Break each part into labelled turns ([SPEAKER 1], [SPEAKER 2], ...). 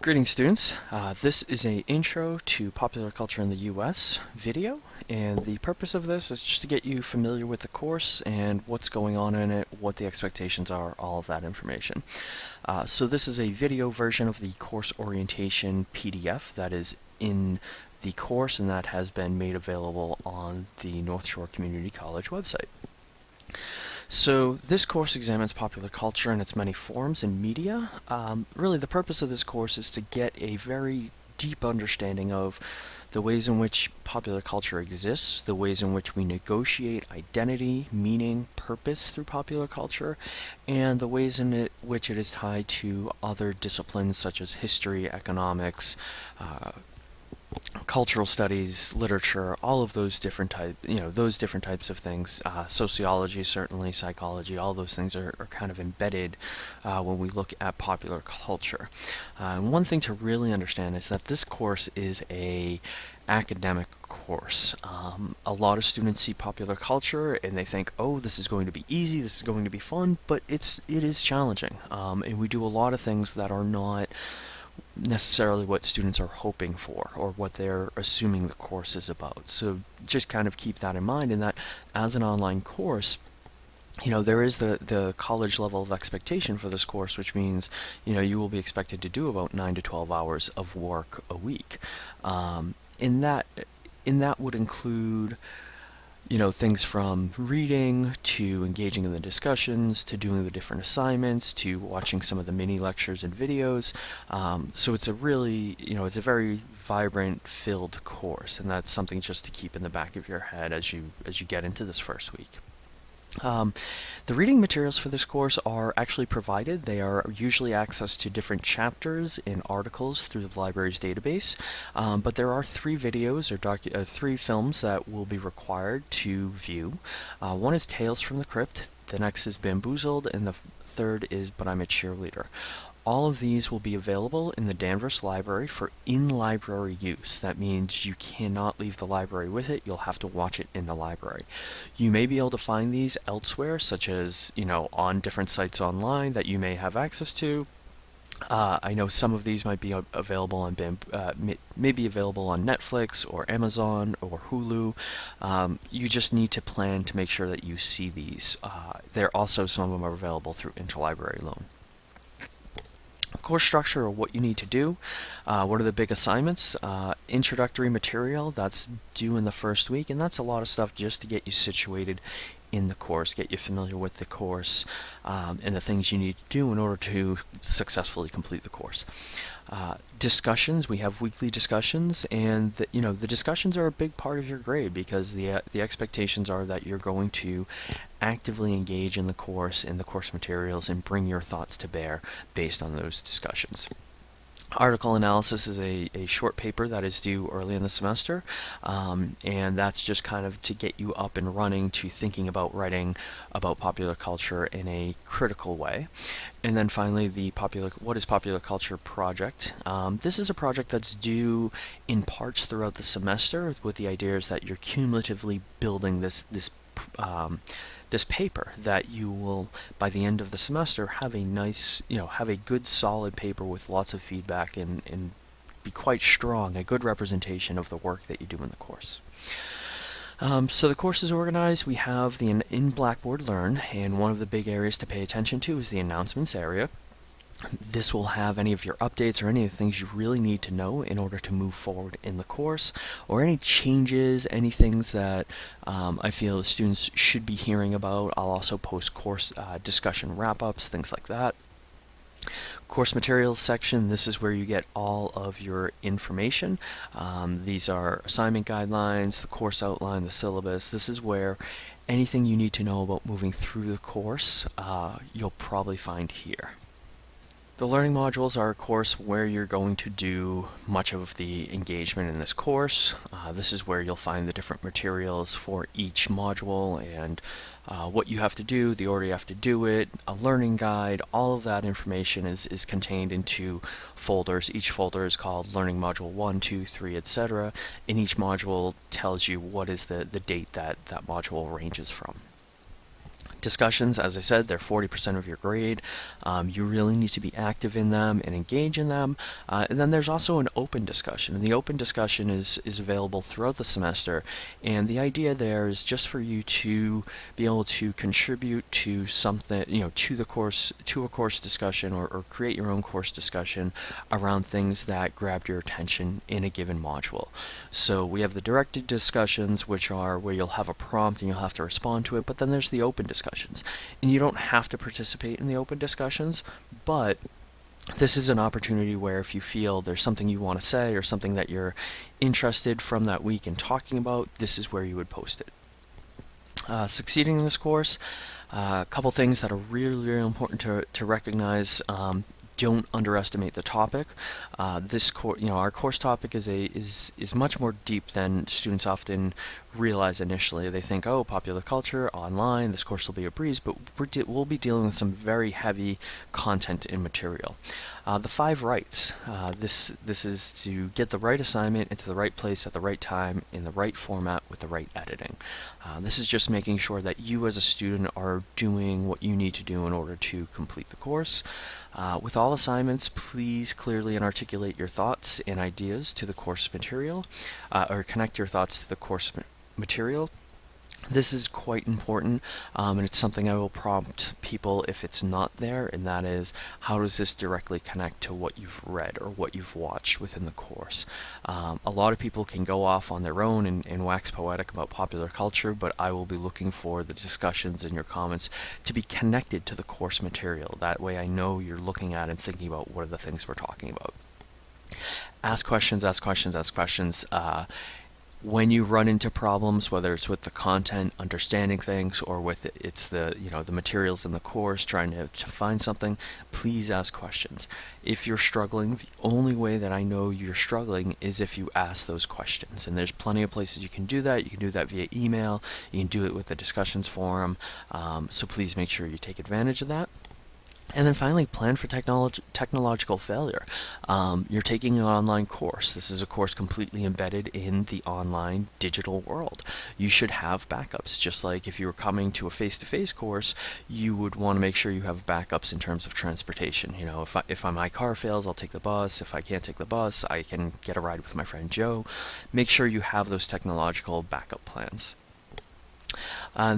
[SPEAKER 1] Greetings students, this is an intro to popular culture in the US video, and the purpose of this is just to get you familiar with the course and what's going on in it, what the expectations are, all of that information. So this is a video version of the course orientation PDF that is in the course, and that has been made available on the North Shore Community College website. So this course examines popular culture in its many forms and media. Really the purpose of this course is to get a very deep understanding of the ways in which popular culture exists, the ways in which we negotiate identity, meaning, purpose through popular culture, and the ways in which it is tied to other disciplines such as history, economics, cultural studies, literature, all of those different types of things. Sociology, certainly, psychology, all those things are kind of embedded when we look at popular culture. And one thing to really understand is that this course is a academic course. A lot of students see popular culture and they think, oh, this is going to be easy, this is going to be fun, but it is challenging. And we do a lot of things that are not necessarily what students are hoping for or what they're assuming the course is about. So just kind of keep that in mind, and that as an online course, there is the college level of expectation for this course, which means, you will be expected to do about 9 to 12 hours of work a week. In that would include things from reading to engaging in the discussions to doing the different assignments to watching some of the mini lectures and videos. So it's a really, it's a very vibrant, filled course, and that's something just to keep in the back of your head as you get into this first week. The reading materials for this course are actually provided. They are usually accessed to different chapters in articles through the library's database, but there are 3 videos or 3 films that will be required to view. One is Tales from the Crypt, the next is Bamboozled, and the third is But I'm a Cheerleader. All of these will be available in the Danvers Library for in-library use. That means you cannot leave the library with it. You'll have to watch it in the library. You may be able to find these elsewhere, such as, on different sites online that you may have access to. I know some of these might be available on maybe available on Netflix or Amazon or Hulu. You just need to plan to make sure that you see these. Some of them are available through interlibrary loan. Course structure, or what you need to do. What are the big assignments? Introductory material, that's due in the first week, and that's a lot of stuff just to get you situated in the course, get you familiar with the course, and the things you need to do in order to successfully complete the course. Discussions, we have weekly discussions, and the discussions are a big part of your grade because the expectations are that you're going to actively engage in the course materials and bring your thoughts to bear based on those discussions. Article analysis is a short paper that is due early in the semester, and that's just kind of to get you up and running to thinking about writing about popular culture in a critical way. And then finally, the What is Popular Culture project. This is a project that's due in parts throughout the semester, with the idea is that you're cumulatively building this paper that you will, by the end of the semester, have a nice, have a good solid paper with lots of feedback and be quite strong, a good representation of the work that you do in the course. So the course is organized. We have in Blackboard Learn, and one of the big areas to pay attention to is the announcements area. This will have any of your updates or any of the things you really need to know in order to move forward in the course, or any changes, any things that I feel the students should be hearing about. I'll also post course discussion wrap-ups, things like that. Course materials section, this is where you get all of your information. These are assignment guidelines, the course outline, the syllabus. This is where anything you need to know about moving through the course, you'll probably find here. The learning modules are a course where you're going to do much of the engagement in this course. This is where you'll find the different materials for each module and what you have to do, the order you have to do it, a learning guide. All of that information is contained into folders. Each folder is called Learning Module 1, 2, 3, etc. And each module tells you what is the date that module ranges from. Discussions, as I said, they're 40% of your grade. You really need to be active in them and engage in them. And then there's also an open discussion. And the open discussion is available throughout the semester. And the idea there is just for you to be able to contribute to something, to the course, to a course discussion, or create your own course discussion around things that grabbed your attention in a given module. So we have the directed discussions, which are where you'll have a prompt and you'll have to respond to it, but then there's the open discussions. And you don't have to participate in the open discussions, but this is an opportunity where if you feel there's something you want to say or something that you're interested from that week in talking about, this is where you would post it. Succeeding in this course, a couple things that are really, really important to recognize. Don't underestimate the topic. This course, our course topic is much more deep than students often realize initially. They think, oh, popular culture, online, this course will be a breeze, but we'll be dealing with some very heavy content and material. The 5 rights. This is to get the right assignment into the right place at the right time in the right format with the right editing. This is just making sure that you as a student are doing what you need to do in order to complete the course. With all assignments, please clearly and articulate your thoughts and ideas to the course material, or connect your thoughts to the course material. This is quite important, and it's something I will prompt people if it's not there, and that is, how does this directly connect to what you've read or what you've watched within the course? A lot of people can go off on their own and wax poetic about popular culture, but I will be looking for the discussions in your comments to be connected to the course material. That way I know you're looking at and thinking about what are the things we're talking about. Ask questions, ask questions, ask questions. When you run into problems, whether it's with the content, understanding things, or with the materials in the course, trying to find something, please ask questions. If you're struggling, the only way that I know you're struggling is if you ask those questions. And there's plenty of places you can do that. You can do that via email. You can do it with the discussions forum. So please make sure you take advantage of that. And then finally, plan for technological failure. You're taking an online course. This is a course completely embedded in the online digital world. You should have backups. Just like if you were coming to a face-to-face course, you would want to make sure you have backups in terms of transportation. If my car fails, I'll take the bus. If I can't take the bus, I can get a ride with my friend Joe. Make sure you have those technological backup plans.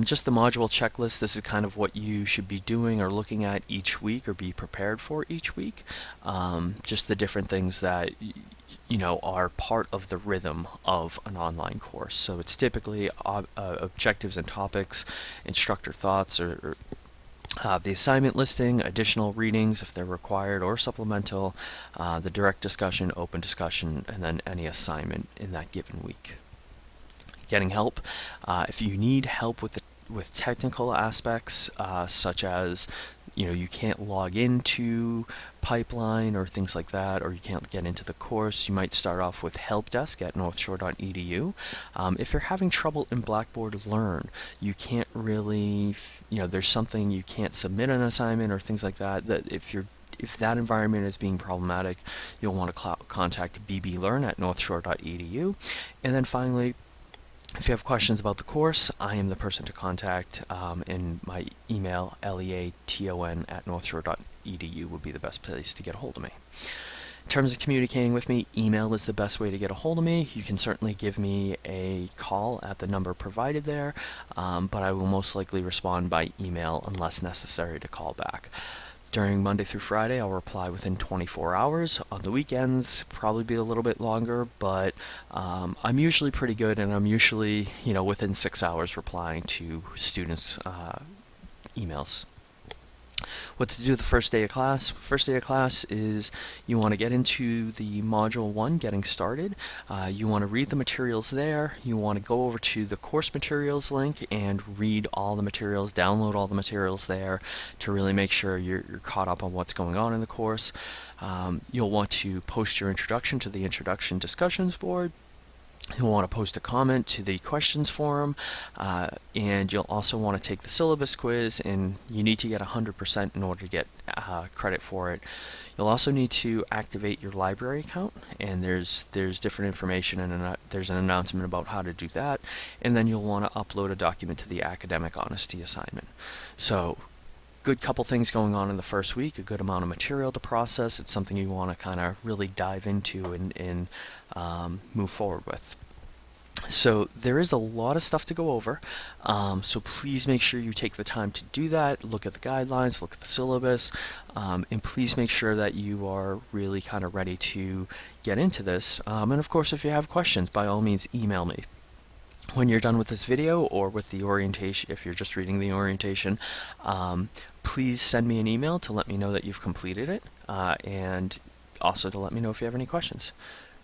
[SPEAKER 1] Just the module checklist, this is kind of what you should be doing or looking at each week or be prepared for each week. Just the different things that are part of the rhythm of an online course. So it's typically objectives and topics, instructor thoughts, or the assignment listing, additional readings if they're required or supplemental, the direct discussion, open discussion, and then any assignment in that given week. Getting help. If you need help with technical aspects, such as you can't log into Pipeline or things like that, or you can't get into the course, you might start off with helpdesk at northshore.edu. If you're having trouble in Blackboard Learn, you can't really, there's something you can't submit an assignment or things like that, that if that environment is being problematic, you'll want to contact bblearn at northshore.edu. And then finally, if you have questions about the course, I am the person to contact, and my email, leaton@northshore.edu, would be the best place to get a hold of me. In terms of communicating with me, email is the best way to get a hold of me. You can certainly give me a call at the number provided there, but I will most likely respond by email unless necessary to call back. During Monday through Friday, I'll reply within 24 hours. On the weekends, probably be a little bit longer, but I'm usually pretty good, and I'm usually, within 6 hours replying to students' emails. What to do the first day of class? First day of class is you want to get into the Module 1, getting started. You want to read the materials there. You want to go over to the course materials link and read all the materials, download all the materials there to really make sure you're caught up on what's going on in the course. You'll want to post your introduction to the introduction discussions board. You'll want to post a comment to the questions forum, and you'll also want to take the syllabus quiz, and you need to get 100% in order to get credit for it. You'll also need to activate your library account, and there's different information, and there's an announcement about how to do that. And then you'll want to upload a document to the academic honesty assignment. So good couple things going on in the first week, a good amount of material to process. It's something you want to kind of really dive into and move forward with. So there is a lot of stuff to go over, so please make sure you take the time to do that. Look at the guidelines, look at the syllabus, and please make sure that you are really kind of ready to get into this. And of course, if you have questions, by all means email me. When you're done with this video or with the orientation, if you're just reading the orientation, please send me an email to let me know that you've completed it, and also to let me know if you have any questions.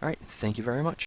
[SPEAKER 1] All right, thank you very much.